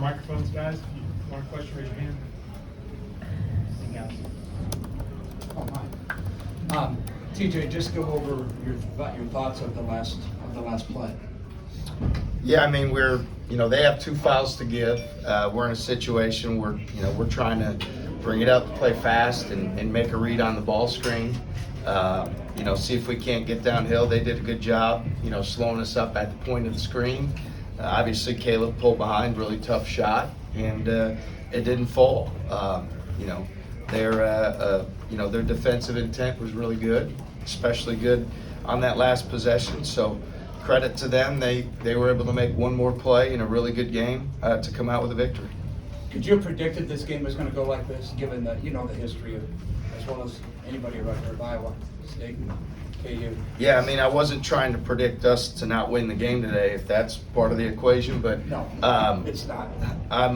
microphones, guys. If you want a question, raise your hand. Anything else? Oh, hi. TJ, just go over your thoughts of the last play. Yeah, I mean, they have 2 fouls to give. We're in a situation where, we're trying to bring it up, play fast, and make a read on the ball screen. See if we can't get downhill. They did a good job, slowing us up at the point of the screen. Obviously, Caleb pulled behind, really tough shot, and it didn't fall. Their defensive intent was really good, especially good on that last possession. So credit to them. They were able to make one more play in a really good game to come out with a victory. Could you have predicted this game was going to go like this, given the the history of, as well as anybody around here of Iowa State and KU? Yeah, I mean, I wasn't trying to predict us to not win the game today, if that's part of the equation. But No, it's not. I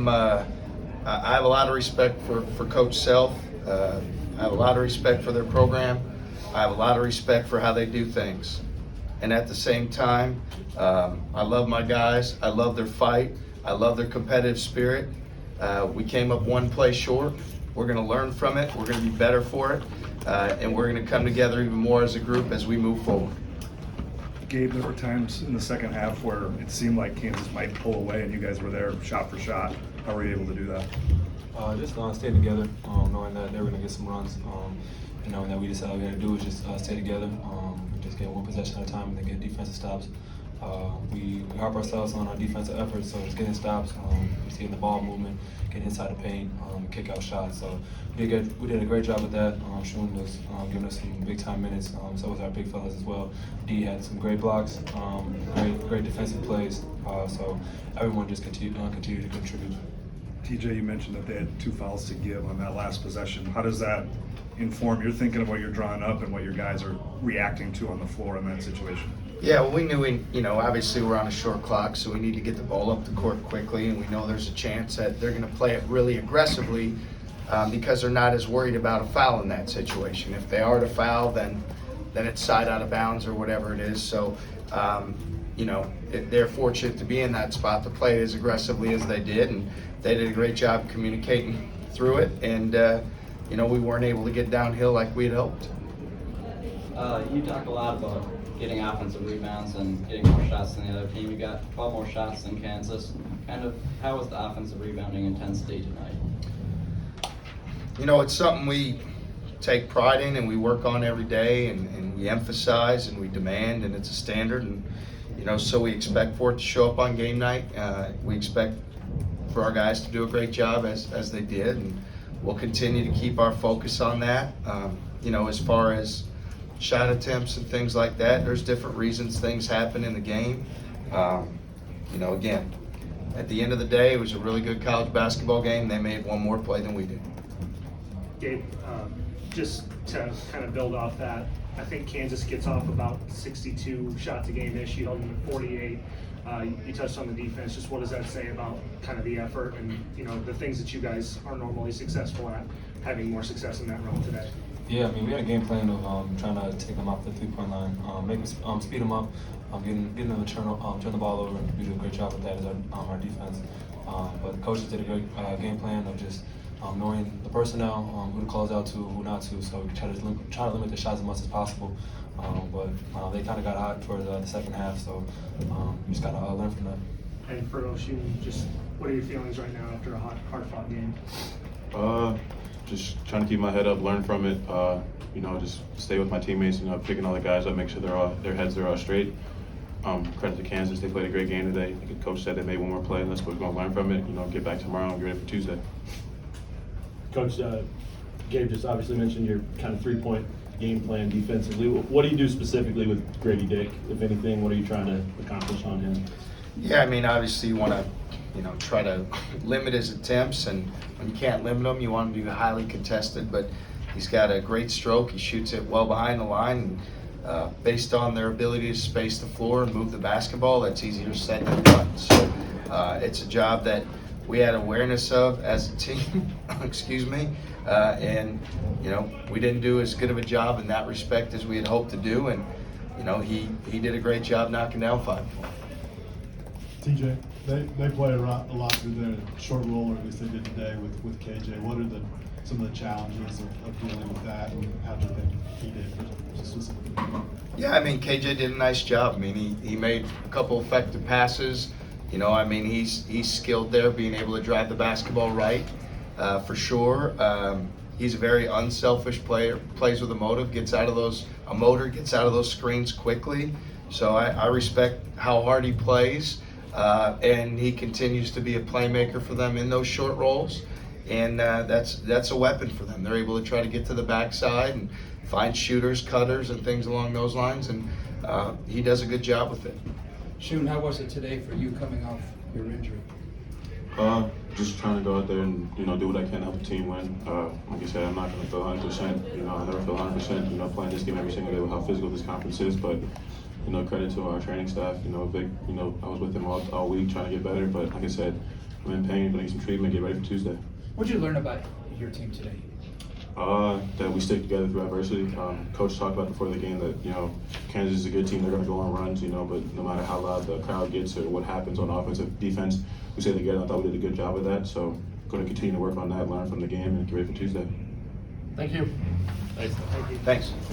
have a lot of respect for Coach Self. I have a lot of respect for their program. I have a lot of respect for how they do things. And at the same time, I love my guys. I love their fight. I love their competitive spirit. We came up one play short. We're going to learn from it. We're going to be better for it. And we're going to come together even more as a group as we move forward. Gabe, there were times in the second half where it seemed like Kansas might pull away and you guys were there shot for shot. How were you able to do that? Just staying together, knowing that they were going to get some runs, and knowing that we decided all we had to do was just stay together, just get one possession at a time and then get defensive stops. We harp ourselves on our defensive efforts, so just getting stops, seeing the ball movement, getting inside the paint, kick out shots. So we did a great job with that, shooting us, giving us some big time minutes. So was our big fellas as well. D had some great blocks, great defensive plays. So everyone just continued to contribute. TJ, you mentioned that they had 2 fouls to give on that last possession. How does that inform your thinking of what you're drawing up and what your guys are reacting to on the floor in that situation? Yeah, well, we knew obviously we're on a short clock, so we need to get the ball up the court quickly, and we know there's a chance that they're going to play it really aggressively because they're not as worried about a foul in that situation. If they are to foul, then it's side out of bounds or whatever it is. So, they're fortunate to be in that spot to play it as aggressively as they did, and they did a great job communicating through it, and we weren't able to get downhill like we had hoped. You talk a lot about getting offensive rebounds and getting more shots than the other team. You got 12 more shots than Kansas. How was the offensive rebounding intensity tonight? It's something we take pride in and we work on every day, and we emphasize and we demand, and it's a standard, and so we expect for it to show up on game night. We expect for our guys to do a great job as they did, and we'll continue to keep our focus on that. As far as shot attempts and things like that, there's different reasons things happen in the game. Again, at the end of the day, it was a really good college basketball game. They made one more play than we did. Gabe, just to kind of build off that, I think Kansas gets off about 62 shots a game-ish. You held them at 48. You touched on the defense. Just what does that say about kind of the effort and the things that you guys are normally successful at, having more success in that realm today? Yeah, I mean, we had a game plan of trying to take them off the 3-point line, make them speed them up, getting them to turn the ball over, and we did a great job with that as our defense. But the coaches did a great game plan of just knowing the personnel, who to close out to, who not to. So we try to limit the shots as much as possible. But they kind of got hot for the second half, so we just got to learn from that. And for Oshun, just what are your feelings right now after a hard-fought game? Just trying to keep my head up, learn from it. Just stay with my teammates. Picking all the guys up, make sure their heads are all straight. Credit to Kansas, they played a great game today. Like the coach said, they made one more play, and that's what we're going to learn from it. Get back tomorrow and get ready for Tuesday. Coach, Gabe just obviously mentioned your kind of 3-point game plan defensively. What do you do specifically with Grady Dick, if anything? What are you trying to accomplish on him? Yeah, I mean, obviously you want to, try to limit his attempts, and when you can't limit them, you want him to be highly contested. But he's got a great stroke. He shoots it well behind the line, and based on their ability to space the floor and move the basketball, that's easier said than done. So it's a job that we had awareness of as a team, excuse me, and we didn't do as good of a job in that respect as we had hoped to do, and he did a great job knocking down 5. TJ. They play a lot through their short roll, or at least they did today with KJ. What are some of the challenges of dealing with that, and how do you think he did specifically? Yeah, I mean, KJ did a nice job. I mean, he made a couple effective passes. You know, I mean, he's skilled there, being able to drive the basketball right, for sure. He's a very unselfish player, plays with a motive, gets out of those screens quickly. So I respect how hard he plays, and he continues to be a playmaker for them in those short rolls. And that's a weapon for them. They're able to try to get to the backside and find shooters, cutters, and things along those lines. And he does a good job with it. Shun, how was it today for you coming off your injury? Just trying to go out there and do what I can to help the team win. Like I said, I'm not going to feel 100%. I never feel 100%. Playing this game every single day with how physical this conference is, but. Credit to our training staff. Vic, I was with him all week trying to get better, but like I said, I'm in pain, but I need some treatment, get ready for Tuesday. What did you learn about your team today? That we stick together through adversity. Coach talked about before the game that, Kansas is a good team, they're going to go on runs, but no matter how loud the crowd gets or what happens on offensive defense, we stay together. I thought we did a good job with that, so going to continue to work on that, learn from the game, and get ready for Tuesday. Thank you. Thank you. Thanks.